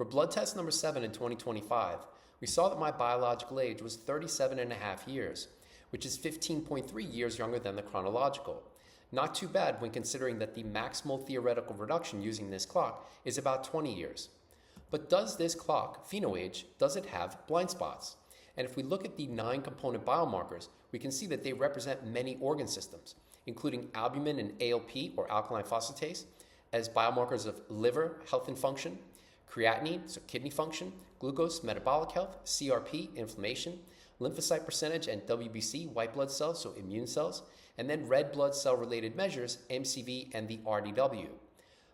For blood test number 7 in 2025, we saw that my biological age was 37.5 years, which is 15.3 years younger than the chronological. Not too bad when considering that the maximal theoretical reduction using this clock is about 20 years. But does this clock, phenoage, does it have blind spots? And if we look at the 9 component biomarkers, we can see that they represent many organ systems, including albumin and ALP, or alkaline phosphatase, as biomarkers of liver health and function, creatinine, so kidney function, glucose, metabolic health, CRP, inflammation, lymphocyte percentage, and WBC, white blood cells, so immune cells, and then red blood cell related measures, MCV and the RDW.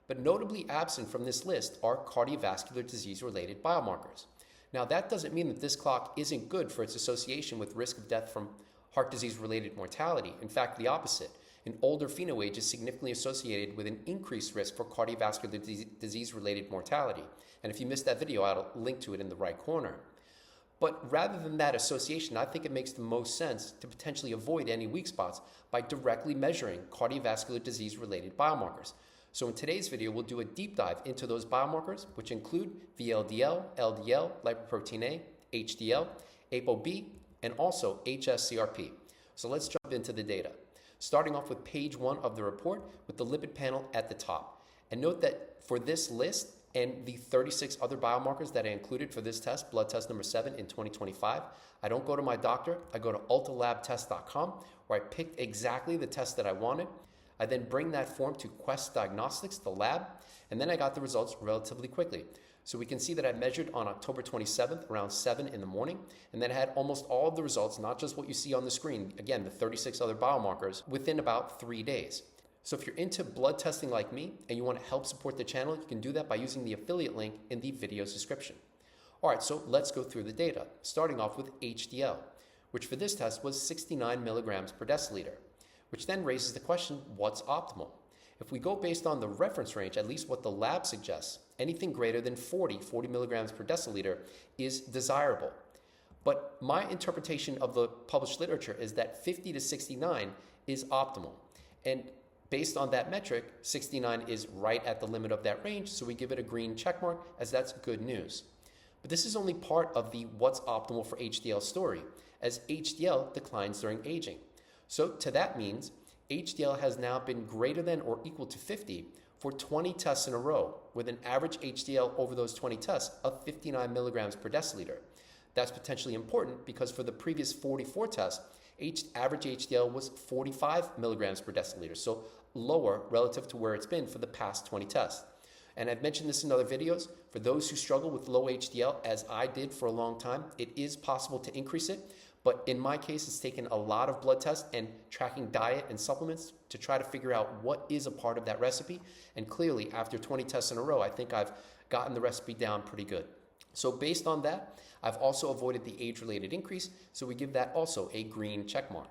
But notably absent from this list are cardiovascular disease related biomarkers. Now that doesn't mean that this clock isn't good for its association with risk of death from heart disease related mortality. In fact, the opposite. An older phenoage is significantly associated with an increased risk for cardiovascular disease related mortality. And if you missed that video, I'll link to it in the right corner. But rather than that association, I think it makes the most sense to potentially avoid any weak spots by directly measuring cardiovascular disease related biomarkers. So in today's video, we'll do a deep dive into those biomarkers, which include VLDL, LDL, Lipoprotein A, HDL, ApoB, and also hsCRP. So let's jump into the data. Starting off with page 1 of the report with the lipid panel at the top. And note that for this list and the 36 other biomarkers that I included for this test, blood test number 7 in 2025, I don't go to my doctor, I go to ultralabtest.com where I picked exactly the test that I wanted. I then bring that form to Quest Diagnostics, the lab, and then I got the results relatively quickly. So we can see that I measured on October 27th around 7 in the morning, and then I had almost all of the results, not just what you see on the screen, again, the 36 other biomarkers, within about 3 days. So if you're into blood testing like me and you want to help support the channel, you can do that by using the affiliate link in the video's description. All right, so let's go through the data, starting off with HDL, which for this test was 69 milligrams per deciliter, which then raises the question, what's optimal? If we go based on the reference range, at least what the lab suggests, anything greater than 40 milligrams per deciliter is desirable. But my interpretation of the published literature is that 50 to 69 is optimal. And based on that metric, 69 is right at the limit of that range, so we give it a green check mark as that's good news. But this is only part of the what's optimal for HDL story, as HDL declines during aging. So to that means HDL has now been greater than or equal to 50 for 20 tests in a row, with an average HDL over those 20 tests of 59 milligrams per deciliter. That's potentially important because for the previous 44 tests, average HDL was 45 milligrams per deciliter, so lower relative to where it's been for the past 20 tests. And I've mentioned this in other videos. For those who struggle with low HDL, as I did for a long time, it is possible to increase it. But in my case, it's taken a lot of blood tests and tracking diet and supplements to try to figure out what is a part of that recipe. And clearly, after 20 tests in a row, I think I've gotten the recipe down pretty good. So based on that, I've also avoided the age-related increase, so we give that also a green check mark.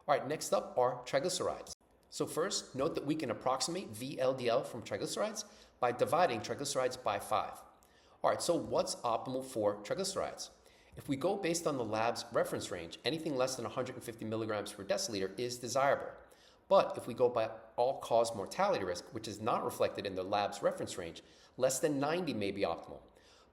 All right, next up are triglycerides. So first, note that we can approximate VLDL from triglycerides by dividing triglycerides by 5. All right, so what's optimal for triglycerides? If we go based on the lab's reference range, anything less than 150 milligrams per deciliter is desirable. But if we go by all-cause mortality risk, which is not reflected in the lab's reference range, less than 90 may be optimal.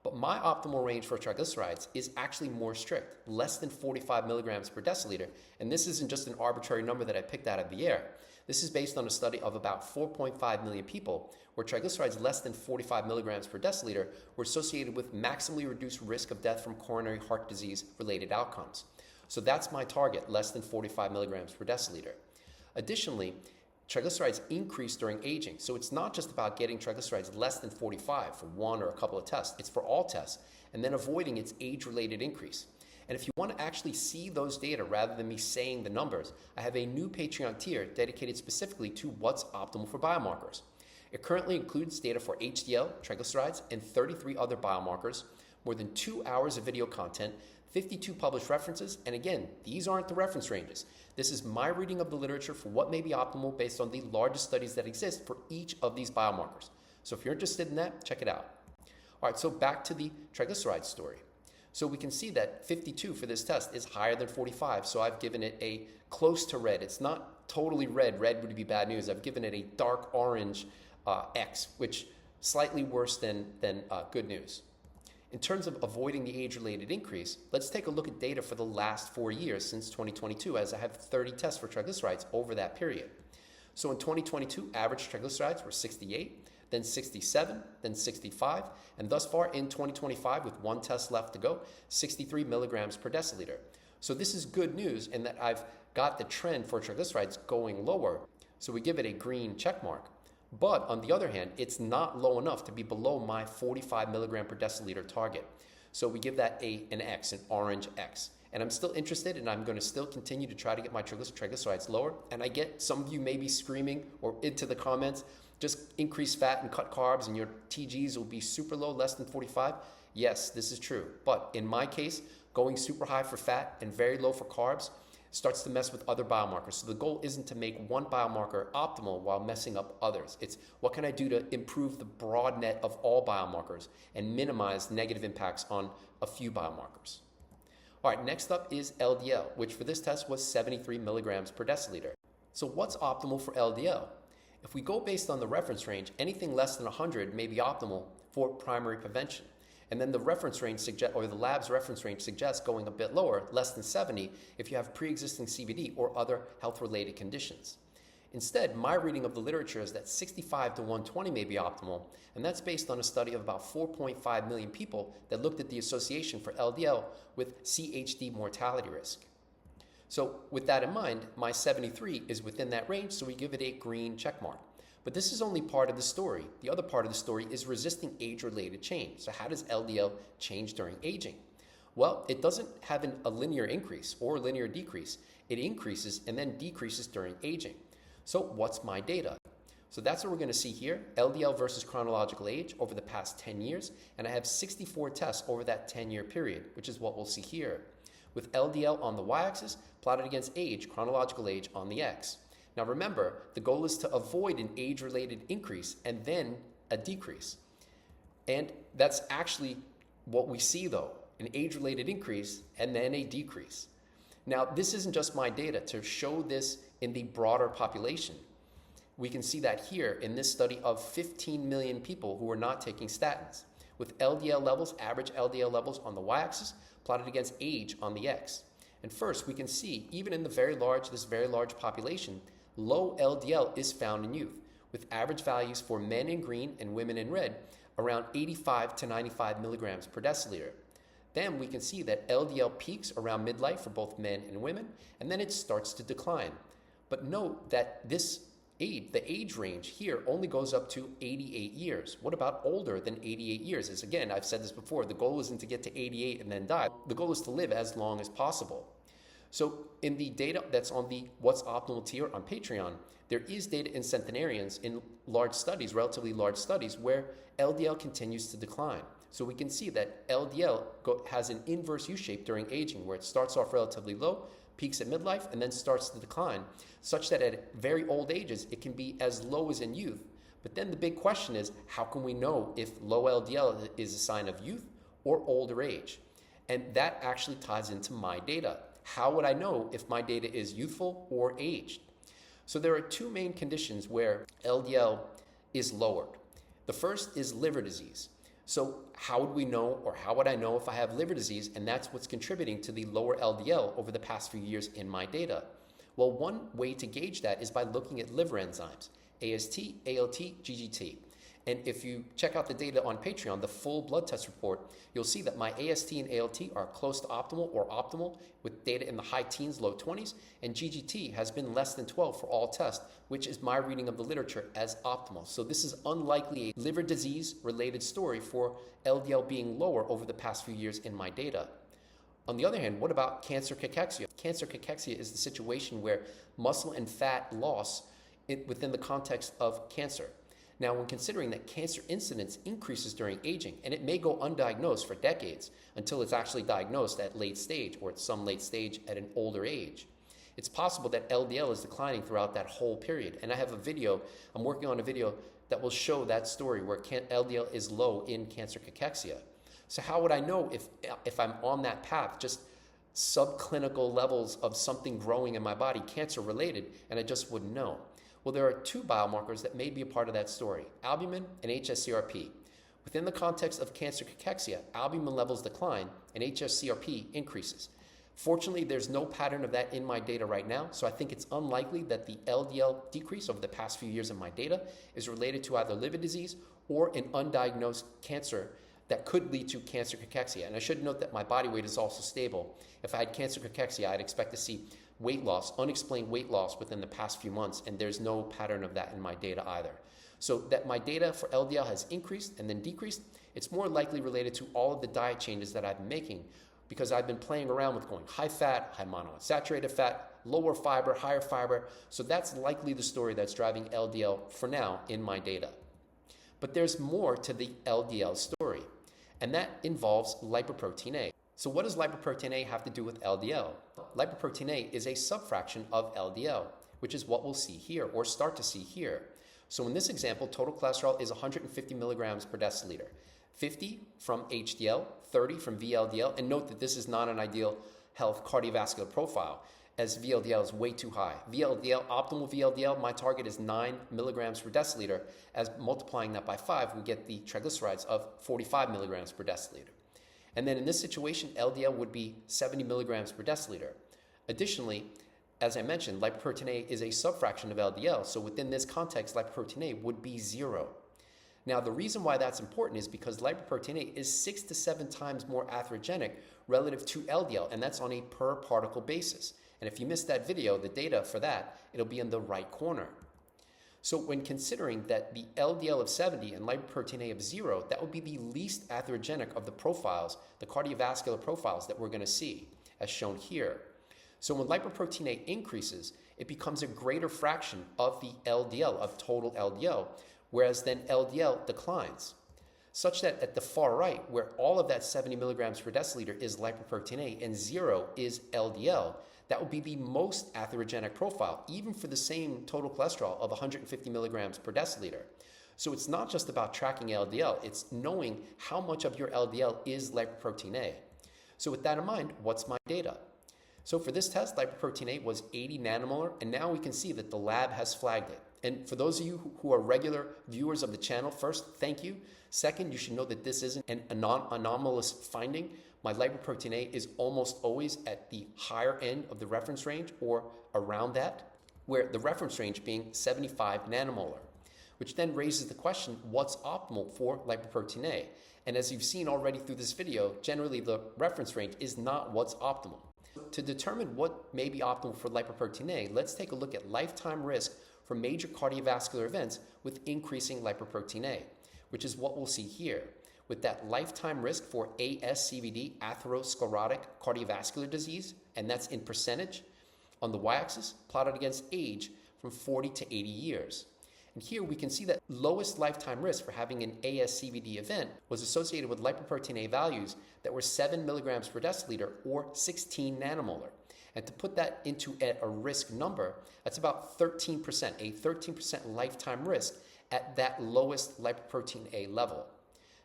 But my optimal range for triglycerides is actually more strict, less than 45 milligrams per deciliter, and this isn't just an arbitrary number that I picked out of the air. This is based on a study of about 4.5 million people where triglycerides less than 45 milligrams per deciliter were associated with maximally reduced risk of death from coronary heart disease related outcomes. So that's my target, less than 45 milligrams per deciliter. Additionally, triglycerides increase during aging, so it's not just about getting triglycerides less than 45 for one or a couple of tests, it's for all tests, and then avoiding its age-related increase. And if you want to actually see those data rather than me saying the numbers, I have a new Patreon tier dedicated specifically to what's optimal for biomarkers. It currently includes data for HDL, triglycerides, and 33 other biomarkers, more than 2 hours of video content, 52 published references, and again, these aren't the reference ranges. This is my reading of the literature for what may be optimal based on the largest studies that exist for each of these biomarkers. So if you're interested in that, check it out. All right, so back to the triglyceride story. So we can see that 52 for this test is higher than 45, so I've given it a close to red. It's not totally red. Red would be bad news. I've given it a dark orange X, which slightly worse than good news. In terms of avoiding the age-related increase, let's take a look at data for the last 4 years since 2022, as I have 30 tests for triglycerides over that period. So in 2022, average triglycerides were 68, then 67, then 65, and thus far in 2025, with 1 test left to go, 63 milligrams per deciliter. So this is good news in that I've got the trend for triglycerides going lower, so we give it a green check mark. But on the other hand, it's not low enough to be below my 45 milligram per deciliter target. So we give that an X, an orange X. And I'm still interested, and I'm going to still continue to try to get my triglycerides lower. And I get some of you may be screaming or into the comments, just increase fat and cut carbs and your TGs will be super low, less than 45. Yes, this is true. But in my case, going super high for fat and very low for carbs starts to mess with other biomarkers. So the goal isn't to make one biomarker optimal while messing up others. It's what can I do to improve the broad net of all biomarkers and minimize negative impacts on a few biomarkers. All right, next up is LDL, which for this test was 73 milligrams per deciliter. So what's optimal for LDL? If we go based on the reference range, anything less than 100 may be optimal for primary prevention. And then the reference range the lab's reference range suggests going a bit lower, less than 70, if you have pre-existing CVD or other health-related conditions. Instead, my reading of the literature is that 65 to 120 may be optimal, and that's based on a study of about 4.5 million people that looked at the association for LDL with CHD mortality risk. So with that in mind, my 73 is within that range, so we give it a green check mark. But this is only part of the story. The other part of the story is resisting age-related change. So how does LDL change during aging? Well, it doesn't have a linear increase or linear decrease. It increases and then decreases during aging. So what's my data? So that's what we're going to see here, LDL versus chronological age over the past 10 years. And I have 64 tests over that 10-year period, which is what we'll see here, with LDL on the y-axis plotted against age, chronological age on the x. Now remember, the goal is to avoid an age-related increase and then a decrease. And that's actually what we see though, an age-related increase and then a decrease. Now this isn't just my data. To show this in the broader population, we can see that here in this study of 15 million people who are not taking statins, with LDL levels, average LDL levels on the y-axis plotted against age on the x. And first we can see, even in this very large population, low LDL is found in youth, with average values for men in green and women in red around 85 to 95 milligrams per deciliter. Then we can see that LDL peaks around midlife for both men and women, and then it starts to decline. But note that the age range here only goes up to 88 years. What about older than 88 years? As again, I've said this before, the goal isn't to get to 88 and then die. The goal is to live as long as possible. So in the data that's on the What's Optimal tier on Patreon, there is data in centenarians in large studies, relatively large studies, where LDL continues to decline. So we can see that LDL has an inverse U-shape during aging, where it starts off relatively low, peaks at midlife, and then starts to decline, such that at very old ages, it can be as low as in youth. But then the big question is, how can we know if low LDL is a sign of youth or older age? And that actually ties into my data. How would I know if my data is youthful or aged? So there are two main conditions where LDL is lowered. The first is liver disease. So how would we know, or how would I know if I have liver disease, and that's what's contributing to the lower LDL over the past few years in my data? Well, one way to gauge that is by looking at liver enzymes, AST, ALT, GGT. And if you check out the data on Patreon, the full blood test report, you'll see that my AST and ALT are close to optimal or optimal, with data in the high teens, low 20s, and GGT has been less than 12 for all tests, which is my reading of the literature as optimal. So this is unlikely a liver disease related story for LDL being lower over the past few years in my data. On the other hand, what about cancer cachexia? Cancer cachexia is the situation where muscle and fat loss within the context of cancer. Now, when considering that cancer incidence increases during aging, and it may go undiagnosed for decades until it's actually diagnosed at late stage, or at some late stage at an older age, it's possible that LDL is declining throughout that whole period. And I have I'm working on a video that will show that story where LDL is low in cancer cachexia. So how would I know if I'm on that path, just subclinical levels of something growing in my body, cancer related, and I just wouldn't know? Well, there are two biomarkers that may be a part of that story, albumin and hsCRP. Within the context of cancer cachexia, albumin levels decline and hsCRP increases. Fortunately, there's no pattern of that in my data right now, so I think it's unlikely that the LDL decrease over the past few years in my data is related to either liver disease or an undiagnosed cancer that could lead to cancer cachexia. And I should note that my body weight is also stable. If I had cancer cachexia, I'd expect to see weight loss, unexplained weight loss within the past few months, and there's no pattern of that in my data either. So that my data for LDL has increased and then decreased, it's more likely related to all of the diet changes that I've been making, because I've been playing around with going high fat, high monounsaturated fat, lower fiber, higher fiber. So that's likely the story that's driving LDL for now in my data. But there's more to the LDL story, and that involves lipoprotein A. So what does lipoprotein A have to do with LDL? Lipoprotein A is a subfraction of LDL, which is what we'll see here, or start to see here. So in this example, total cholesterol is 150 milligrams per deciliter. 50 from HDL, 30 from VLDL, and note that this is not an ideal health cardiovascular profile, as VLDL is way too high. VLDL, optimal VLDL, my target is 9 milligrams per deciliter. As multiplying that by 5, we get the triglycerides of 45 milligrams per deciliter. And then in this situation, LDL would be 70 milligrams per deciliter. Additionally, as I mentioned, lipoprotein A is a subfraction of LDL, so within this context, lipoprotein A would be 0. Now, the reason why that's important is because lipoprotein A is 6 to 7 times more atherogenic relative to LDL, and that's on a per particle basis. And if you missed that video, the data for that, it'll be in the right corner. So when considering that the LDL of 70 and lipoprotein A of 0, that would be the least atherogenic of the profiles, the cardiovascular profiles that we're going to see, as shown here. So when lipoprotein A increases, it becomes a greater fraction of the LDL, of total LDL, whereas then LDL declines, such that at the far right, where all of that 70 milligrams per deciliter is lipoprotein A and 0 is LDL, that would be the most atherogenic profile, even for the same total cholesterol of 150 milligrams per deciliter. So it's not just about tracking LDL, it's knowing how much of your LDL is lipoprotein A. So with that in mind, what's my data? So for this test, lipoprotein A was 80 nanomolar, and now we can see that the lab has flagged it. And for those of you who are regular viewers of the channel, first, thank you. Second, you should know that this isn't an anomalous finding. My lipoprotein A is almost always at the higher end of the reference range or around that, where the reference range being 75 nanomolar, which then raises the question, what's optimal for lipoprotein A? And as you've seen already through this video, generally the reference range is not what's optimal. To determine what may be optimal for lipoprotein A, let's take a look at lifetime risk for major cardiovascular events with increasing lipoprotein A, which is what we'll see here, with that lifetime risk for ASCVD, atherosclerotic cardiovascular disease, and that's in percentage on the y-axis, plotted against age from 40 to 80 years. And here we can see that lowest lifetime risk for having an ASCVD event was associated with lipoprotein A values that were 7 milligrams per deciliter or 16 nanomolar. And to put that into a risk number, that's about 13%, a 13% lifetime risk at that lowest lipoprotein A level.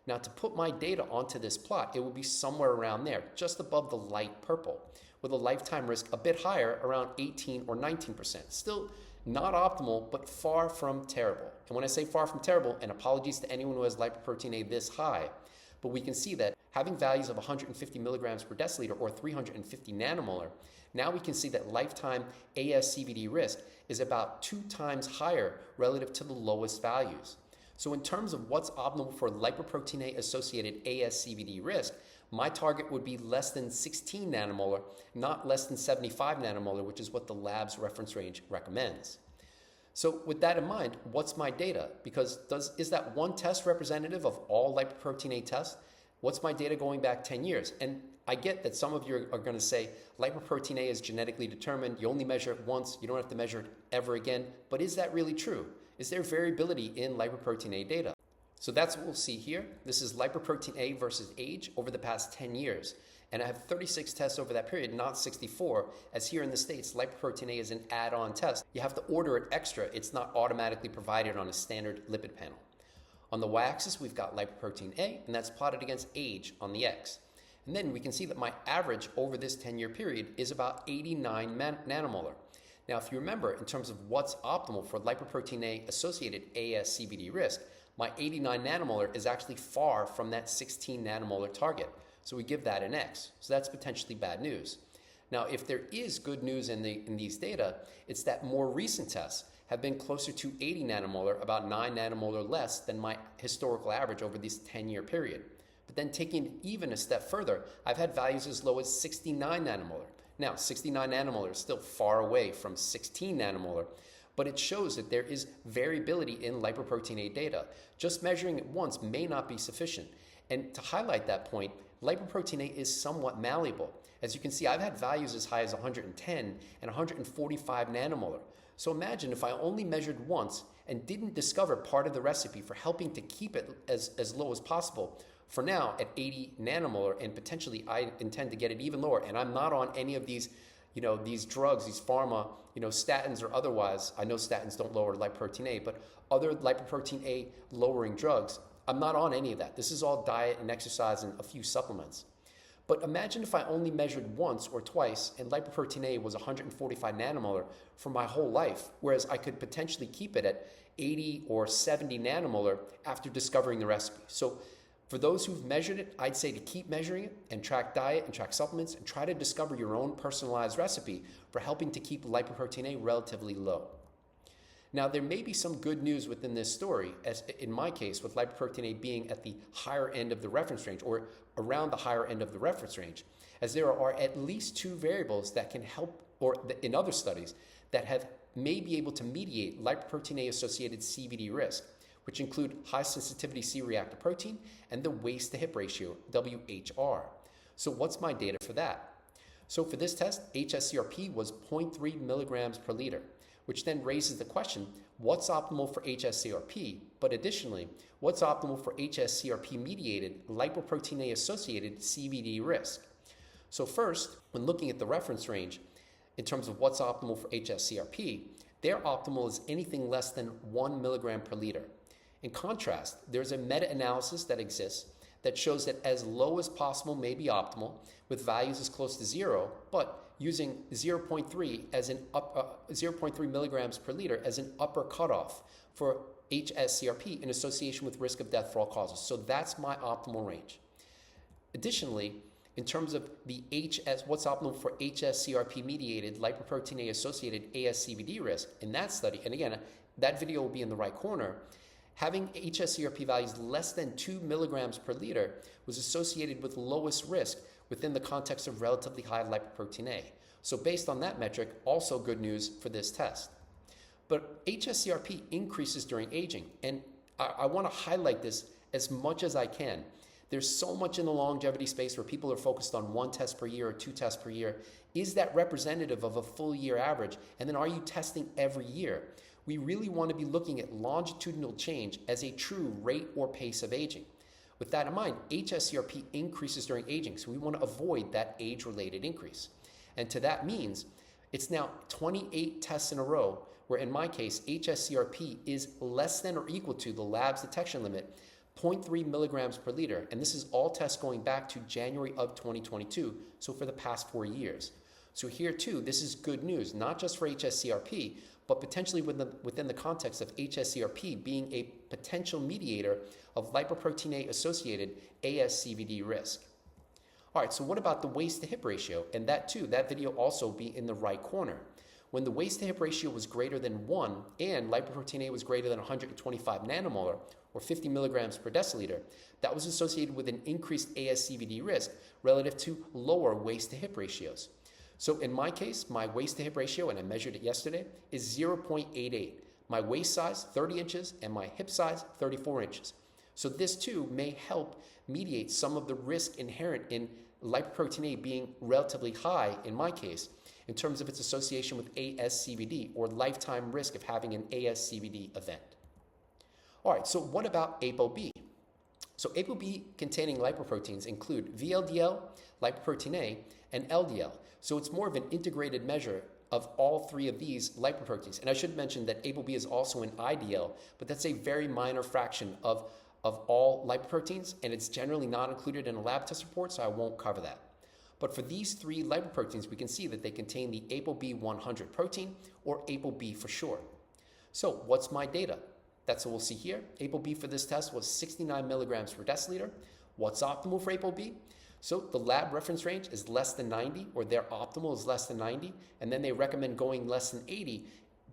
Now, to put my data onto this plot, it will be somewhere around there, just above the light purple, with a lifetime risk a bit higher, around 18 or 19%. Still not optimal, but far from terrible. And when I say far from terrible, and apologies to anyone who has lipoprotein A this high, but we can see that having values of 150 milligrams per deciliter or 350 nanomolar, now we can see that lifetime ASCVD risk is about 2 times higher relative to the lowest values. So in terms of what's optimal for lipoprotein A associated ASCVD risk, my target would be less than 16 nanomolar, not less than 75 nanomolar, which is what the lab's reference range recommends. So with that in mind, what's my data? Because is that one test representative of all lipoprotein A tests? What's my data going back 10 years? And I get that some of you are going to say lipoprotein A is genetically determined. You only measure it once. You don't have to measure it ever again. But is that really true? Is there variability in lipoprotein A data? So that's what we'll see here. This is lipoprotein A versus age over the past 10 years. And I have 36 tests over that period, not 64, as here in the States, lipoprotein A is an add-on test. You have to order it extra. It's not automatically provided on a standard lipid panel. On the y-axis, we've got lipoprotein A, and that's plotted against age on the x. And then we can see that my average over this 10-year period is about 89 nanomolar. Now, if you remember, in terms of what's optimal for lipoprotein A associated ASCVD risk, my 89 nanomolar is actually far from that 16 nanomolar target. So we give that an X. So that's potentially bad news. Now, if there is good news in these data, it's that more recent tests have been closer to 80 nanomolar, about 9 nanomolar less than my historical average over this 10-year period. But then taking it even a step further, I've had values as low as 69 nanomolar. Now, 69 nanomolar is still far away from 16 nanomolar, but it shows that there is variability in lipoprotein A data. Just measuring it once may not be sufficient. And to highlight that point, lipoprotein A is somewhat malleable. As you can see, I've had values as high as 110 and 145 nanomolar. So imagine if I only measured once and didn't discover part of the recipe for helping to keep it as low as possible. For now, at 80 nanomolar, and potentially I intend to get it even lower, and I'm not on any of these, these drugs, these pharma, statins or otherwise. I know statins don't lower lipoprotein A, but other lipoprotein A lowering drugs, I'm not on any of that. This is all diet and exercise and a few supplements. But imagine if I only measured once or twice and lipoprotein A was 145 nanomolar for my whole life, whereas I could potentially keep it at 80 or 70 nanomolar after discovering the recipe. So for those who've measured it, I'd say to keep measuring it and track diet and track supplements and try to discover your own personalized recipe for helping to keep lipoprotein A relatively low. Now, there may be some good news within this story, as in my case, with lipoprotein A being at the higher end of the reference range or around the higher end of the reference range, as there are at least 2 variables that can help, or in other studies, that may be able to mediate lipoprotein A associated CVD risk, which include high sensitivity C-reactive protein and the waist to hip ratio, WHR. So what's my data for that? So for this test, HSCRP was 0.3 milligrams per liter, which then raises the question, what's optimal for HSCRP? But additionally, what's optimal for HSCRP-mediated lipoprotein A-associated CVD risk? So first, when looking at the reference range, in terms of what's optimal for HSCRP, their optimal is anything less than 1 milligram per liter. In contrast, there's a meta-analysis that exists that shows that as low as possible may be optimal, with values as close to 0, but using 0.3 milligrams per liter as an upper cutoff for HSCRP in association with risk of death for all causes. So that's my optimal range. Additionally, in terms of the what's optimal for HSCRP-mediated lipoprotein A-associated ASCVD risk in that study, and again, that video will be in the right corner, having HSCRP values less than 2 milligrams per liter was associated with lowest risk within the context of relatively high lipoprotein A. So based on that metric, also good news for this test. But HSCRP increases during aging, and I want to highlight this as much as I can. There's so much in the longevity space where people are focused on 1 test per year or 2 tests per year. Is that representative of a full year average? And then are you testing every year? We really want to be looking at longitudinal change as a true rate or pace of aging. With that in mind, HSCRP increases during aging, so we want to avoid that age-related increase. And to that means it's now 28 tests in a row where in my case, HSCRP is less than or equal to the lab's detection limit, 0.3 milligrams per liter. And this is all tests going back to January of 2022, so for the past 4 years. So here too, this is good news, not just for HSCRP, but potentially within the context of HSCRP being a potential mediator of lipoprotein A-associated ASCVD risk. All right, so what about the waist to hip ratio? And that video also be in the right corner. When the waist to hip ratio was greater than 1 and lipoprotein A was greater than 125 nanomolar, or 50 milligrams per deciliter, that was associated with an increased ASCVD risk relative to lower waist to hip ratios. So in my case, my waist to hip ratio, and I measured it yesterday, is 0.88. My waist size, 30 inches, and my hip size, 34 inches. So this too may help mediate some of the risk inherent in lipoprotein A being relatively high, in my case, in terms of its association with ASCVD, or lifetime risk of having an ASCVD event. All right, so what about ApoB? So ApoB containing lipoproteins include VLDL, lipoprotein A, and LDL. So it's more of an integrated measure of all 3 of these lipoproteins. And I should mention that ApoB is also an IDL, but that's a very minor fraction of all lipoproteins, and it's generally not included in a lab test report, so I won't cover that. But for these 3 lipoproteins, we can see that they contain the ApoB 100 protein, or ApoB for short. So what's my data? That's what we'll see here. ApoB for this test was 69 milligrams per deciliter. What's optimal for ApoB? So the lab reference range is less than 90, or their optimal is less than 90, and then they recommend going less than 80,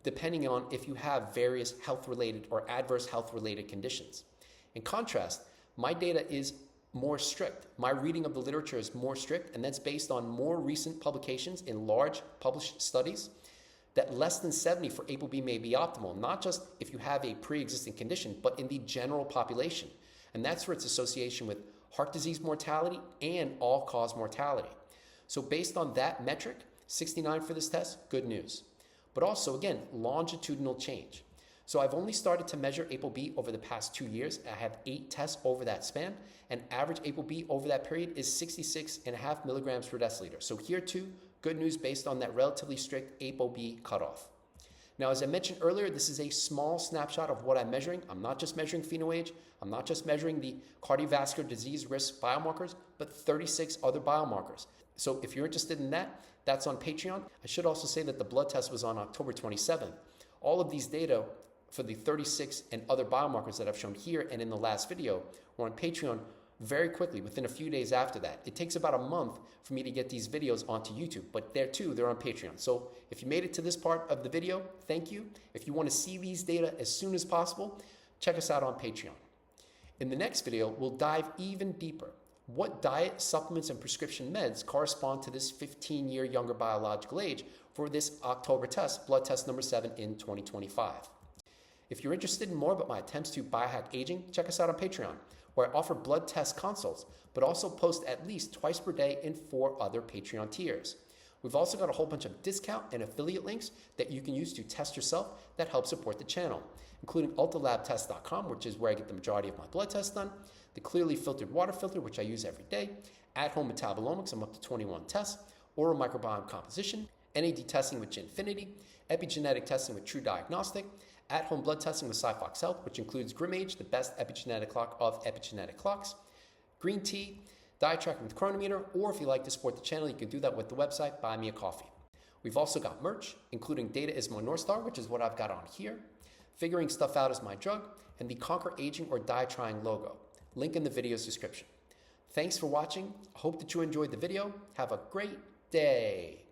depending on if you have various health-related or adverse health-related conditions. In contrast, my data is more strict. My reading of the literature is more strict, and that's based on more recent publications in large published studies that less than 70 for ApoB may be optimal, not just if you have a pre-existing condition, but in the general population. And that's for its association with heart disease mortality and all-cause mortality. So based on that metric, 69 for this test, good news. But also, again, longitudinal change. So I've only started to measure ApoB over the past 2 years. I have 8 tests over that span, and average ApoB over that period is 66.5 milligrams per deciliter. So here too, good news based on that relatively strict ApoB cutoff. Now, as I mentioned earlier, this is a small snapshot of what I'm measuring. I'm not just measuring phenol-age, I'm not just measuring the cardiovascular disease risk biomarkers, but 36 other biomarkers. So if you're interested in that, that's on Patreon. I should also say that the blood test was on October 27th. All of these data for the 36 and other biomarkers that I've shown here and in the last video were on Patreon very quickly, within a few days after that. It takes about a month for me to get these videos onto YouTube, but there too, they're on Patreon. So if you made it to this part of the video, thank you. If you want to see these data as soon as possible, check us out on Patreon. In the next video, we'll dive even deeper. What diet, supplements, and prescription meds correspond to this 15-year younger biological age for this October test, blood test number 7 in 2025. If you're interested in more about my attempts to biohack aging, check us out on Patreon, where I offer blood test consults, but also post at least twice per day in 4 other Patreon tiers. We've also got a whole bunch of discount and affiliate links that you can use to test yourself that help support the channel, including ultralabtest.com, which is where I get the majority of my blood tests done, the clearly filtered water filter, which I use every day, at-home metabolomics, I'm up to 21 tests, oral microbiome composition, NAD testing with Ginfinity, epigenetic testing with True Diagnostic, at-home blood testing with SciFox Health, which includes GrimAge, the best epigenetic clock of epigenetic clocks, green tea, diet tracking with Chronometer, or if you like to support the channel, you can do that with the website Buy Me a Coffee. We've also got merch, including Data is my North Star, which is what I've got on here, Figuring Stuff Out is my drug, and the ConquerAging or Die Trying logo. Link in the video's description. Thanks for watching. I hope that you enjoyed the video. Have a great day.